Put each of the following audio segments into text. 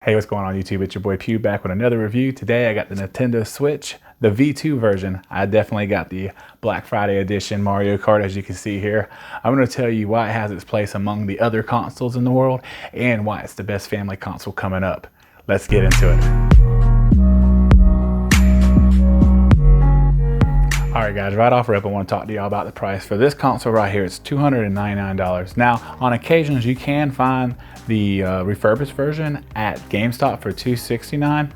Hey, what's going on YouTube? It's your boy Pew back with another review. Today I got the Nintendo Switch, the V2 version. I definitely got the Black Friday edition Mario Kart, as you can see here. I'm going to tell you why it has its place among the other consoles in the world and why it's the best family console coming up. Let's get into it. Alright guys, right off rip I want to talk to y'all about the price for this console right here. It's $299. Now on occasions you can find the refurbished version at GameStop for $269,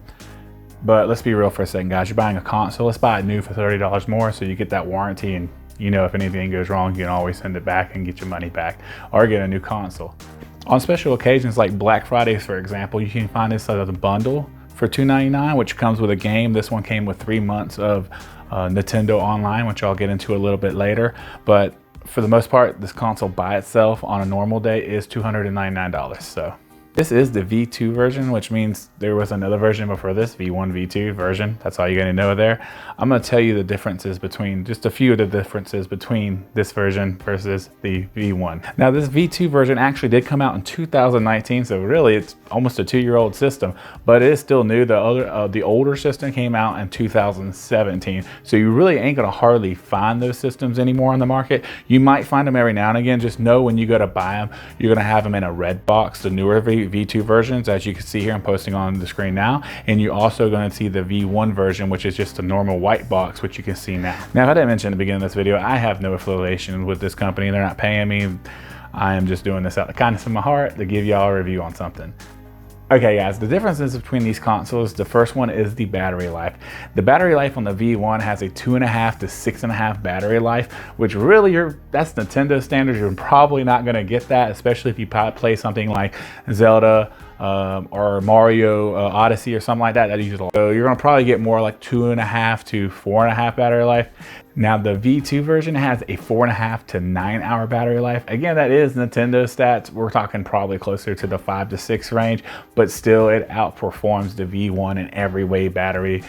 but let's be real for a second guys. You're buying a console, let's buy it new for $30 more so you get that warranty, and you know if anything goes wrong you can always send it back and get your money back or get a new console. On special occasions like Black Fridays for example, you can find this as a bundle for $299, which comes with a game. This one came with 3 months of Nintendo Online, which I'll get into a little bit later. But for the most part, this console by itself on a normal day is $299. So this is the V2 version, which means there was another version before this, V1, V2 version. That's all you're gonna know there. I'm gonna tell you the differences between, just a few of the differences between this version versus the V1. Now this V2 version actually did come out in 2019, so really it's almost a 2-year-old system, but it is still new. The older system came out in 2017, so you really ain't gonna hardly find those systems anymore on the market. You might find them every now and again. Just know when you go to buy them, you're gonna have them in a red box, the newer V2 versions, as you can see here. I'm posting on the screen now, and you're also going to see the V1 version, which is just a normal white box, which you can see now. Now, if I didn't mention at the beginning of this video, I have no affiliation with this company. They're not paying me. I am just doing this out of the kindness of my heart to give y'all a review on something. Okay guys, the differences between these consoles, the first one is the battery life. The battery life on the V1 has a 2.5 to 6.5 battery life, which really that's Nintendo standards. You're probably not gonna get that, especially if you play something like Zelda or Mario Odyssey or something like that. So you're gonna probably get more like 2.5 to 4.5 battery life. Now the V2 version has a 4.5 to 9 hour battery life. Again, that is Nintendo stats. We're talking probably closer to the 5 to 6 range, but still it outperforms the V1 in every way battery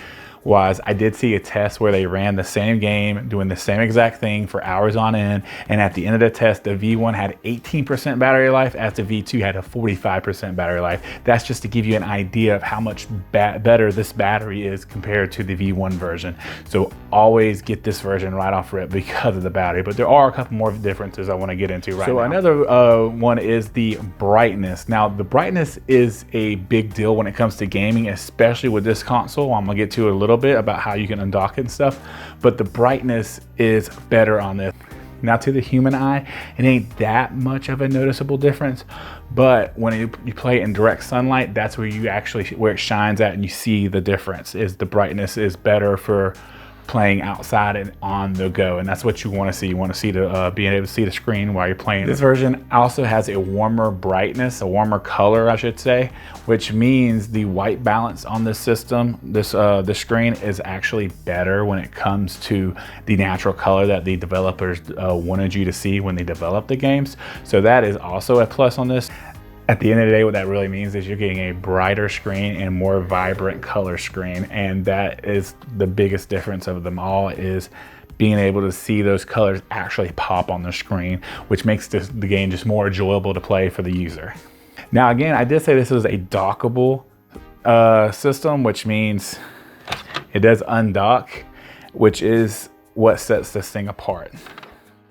wise. I did see a test where they ran the same game doing the same exact thing for hours on end, and at the end of the test the V1 had 18% battery life as the V2 had a 45% battery life. That's just to give you an idea of how much better this battery is compared to the V1 version. So always get this version right off rip because of the battery, but there are a couple more differences I want to get into right now. So another one is the brightness. Now the brightness is a big deal when it comes to gaming, especially with this console. I'm gonna get to a little bit about how you can undock it and stuff, but the brightness is better on this. Now to the human eye, it ain't that much of a noticeable difference, but when you play in direct sunlight, that's where where it shines at and you see the difference. Is the brightness is better for playing outside and on the go, and that's what you want to see. You want to see being able to see the screen while you're playing. This version also has a warmer brightness, a warmer color I should say, which means the white balance on this system, the screen is actually better when it comes to the natural color that the developers wanted you to see when they developed the games. So that is also a plus on this. At the end of the day, what that really means is you're getting a brighter screen and more vibrant color screen. And that is the biggest difference of them all, is being able to see those colors actually pop on the screen, which makes the game just more enjoyable to play for the user. Now, again, I did say this is a dockable system, which means it does undock, which is what sets this thing apart.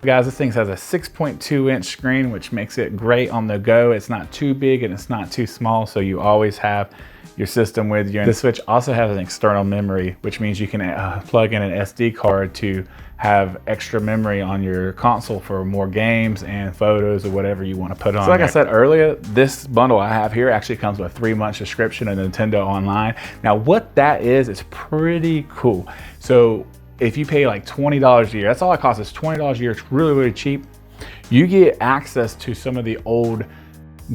Guys, this thing has a 6.2 inch screen, which makes it great on the go. It's not too big and it's not too small, so you always have your system with you. The Switch also has an external memory, which means you can plug in an SD card to have extra memory on your console for more games and photos or whatever you want to put on. So like I said earlier, this bundle I have here actually comes with a 3-month subscription of Nintendo Online. Now what that is pretty cool. So if you pay like $20 a year, that's all it costs, is $20 a year. It's really, really cheap. You get access to some of the old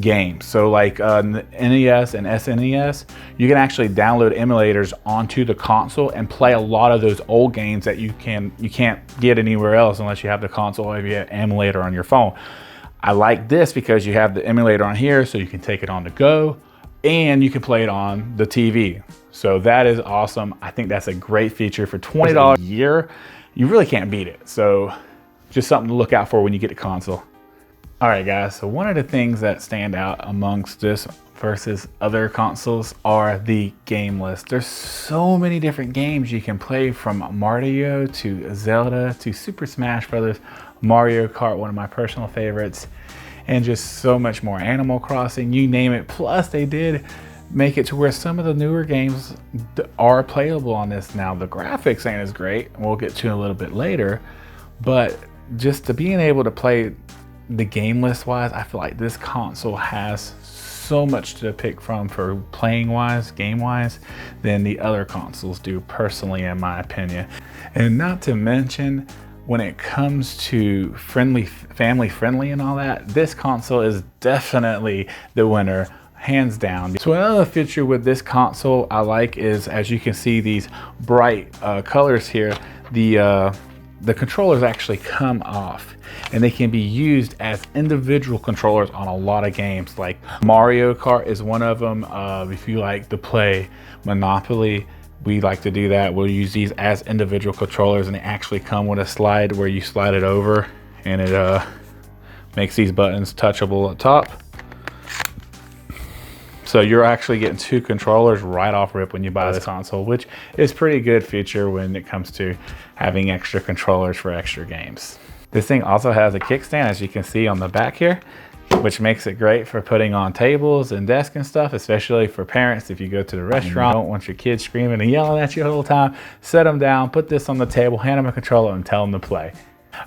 games. So like NES and SNES, you can actually download emulators onto the console and play a lot of those old games that you can't get anywhere else unless you have the console or you have an emulator on your phone. I like this because you have the emulator on here, so you can take it on the go and you can play it on the TV. So that is awesome. I think that's a great feature for $20 a year. You really can't beat it. So just something to look out for when you get the console. All right guys, so one of the things that stand out amongst this versus other consoles are the game list. There's so many different games you can play, from Mario to Zelda to Super Smash Brothers, Mario Kart, one of my personal favorites, and just so much more. Animal Crossing, you name it. Plus they did make it to where some of the newer games are playable on this. Now the graphics ain't as great, and we'll get to a little bit later, but just to being able to play the game list wise, I feel like this console has so much to pick from for playing wise, game wise, than the other consoles do, personally, in my opinion. And not to mention, when it comes to family friendly and all that, this console is definitely the winner, hands down. So another feature with this console I like is, as you can see, these bright colors here, the controllers actually come off and they can be used as individual controllers on a lot of games. Like Mario Kart is one of them. If you like to play Monopoly, we like to do that. We'll use these as individual controllers, and they actually come with a slide where you slide it over and it makes these buttons touchable up top. So you're actually getting two controllers right off rip when you buy this console, which is pretty good feature when it comes to having extra controllers for extra games. This thing also has a kickstand, as you can see on the back here, which makes it great for putting on tables and desks and stuff, especially for parents. If you go to the restaurant, don't want your kids screaming and yelling at you the whole time, set them down, put this on the table, hand them a controller, and tell them to play.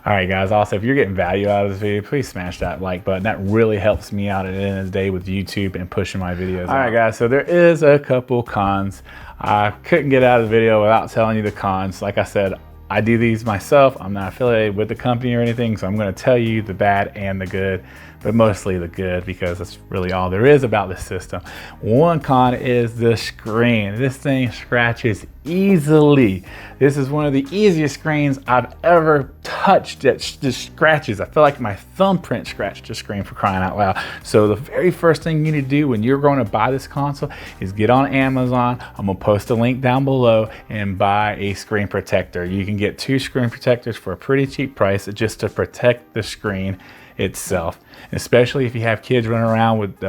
All right, guys, also, if you're getting value out of this video, please smash that like button. That really helps me out at the end of the day with YouTube and pushing my videos out. All right, guys, so there is a couple cons. I couldn't get out of the video without telling you the cons. Like I said, I do these myself. I'm not affiliated with the company or anything, so I'm going to tell you the bad and the good, but mostly the good, because that's really all there is about this system. One con is the screen. This thing scratches easily. This is one of the easiest screens I've ever touched that just scratches. I feel like my thumbprint scratched the screen, for crying out loud. So the very first thing you need to do when you're going to buy this console is get on Amazon. I'm gonna post a link down below and buy a screen protector. You can get 2 screen protectors for a pretty cheap price just to protect the screen itself. Especially if you have kids running around with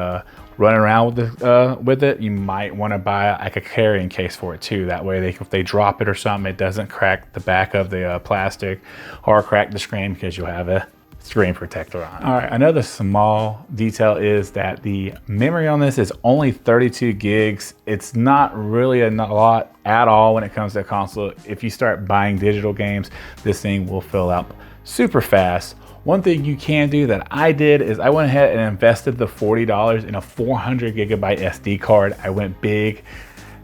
it, you might want to buy like a carrying case for it too. That way, if they drop it or something, it doesn't crack the back of the plastic or crack the screen, because you'll have a screen protector on. All right, another small detail is that the memory on this is only 32 gigs. It's not really a lot at all when it comes to a console. If you start buying digital games, this thing will fill up super fast. One thing you can do that I did is I went ahead and invested the $40 in a 400 gigabyte SD card. I went big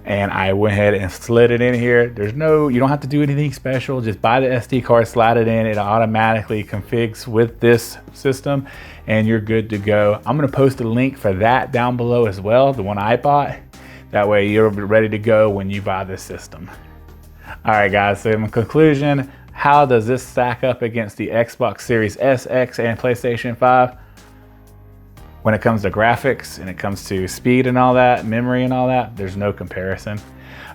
and I went ahead and slid it in here. You don't have to do anything special. Just buy the SD card, slide it in. It automatically configs with this system and you're good to go. I'm gonna post a link for that down below as well, the one I bought. That way you're ready to go when you buy this system. All right, guys, so in conclusion, how does this stack up against the Xbox Series S, X, and PlayStation 5? When it comes to graphics and it comes to speed and all that, memory and all that, there's no comparison.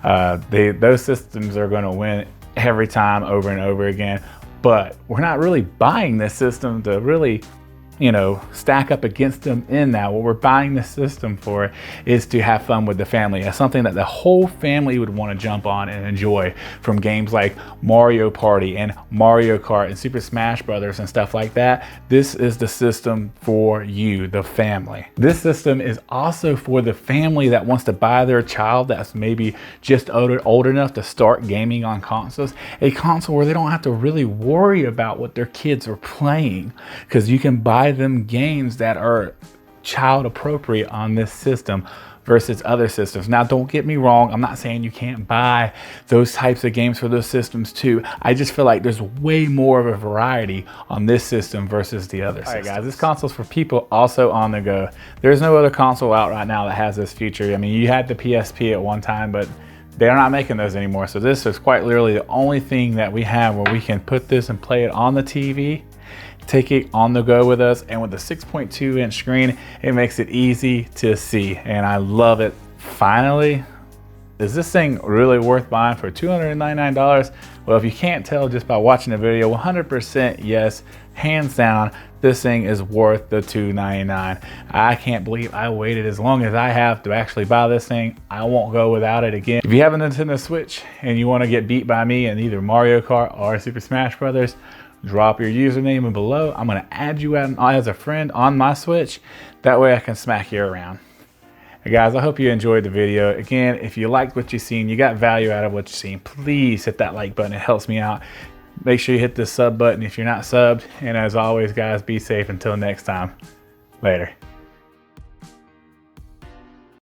Those systems are going to win every time, over and over again. But we're not really buying this system to really, stack up against them in that. What we're buying this system for is to have fun with the family. That's something that the whole family would want to jump on and enjoy, from games like Mario Party and Mario Kart and Super Smash Brothers and stuff like that. This is the system for you, the family. This system is also for the family that wants to buy their child that's maybe just old enough to start gaming on consoles, a console where they don't have to really worry about what their kids are playing, because you can buy them games that are child appropriate on this system versus other systems. Now, don't get me wrong, I'm not saying you can't buy those types of games for those systems too. I just feel like there's way more of a variety on this system versus the other systems. All right, guys, this console's for people also on the go. There's no other console out right now that has this feature. I mean, you had the PSP at one time, but they're not making those anymore. So this is quite literally the only thing that we have where we can put this and play it on the TV, take it on the go with us, and with the 6.2 inch screen, it makes it easy to see, and I love it. Finally, Is this thing really worth buying for $299? Well, if you can't tell just by watching the video, 100% yes, hands down, this thing is worth the $299. I can't believe I waited as long as I have to actually buy this thing. I won't go without it again. If you have a Nintendo Switch and you want to get beat by me in either Mario Kart or Super Smash Brothers, drop your username below. I'm going to add you as a friend on my Switch. That way I can smack you around. Hey guys, I hope you enjoyed the video. Again, if you liked what you've seen, you got value out of what you've seen, please hit that like button. It helps me out. Make sure you hit the sub button if you're not subbed. And as always, guys, be safe until next time. Later.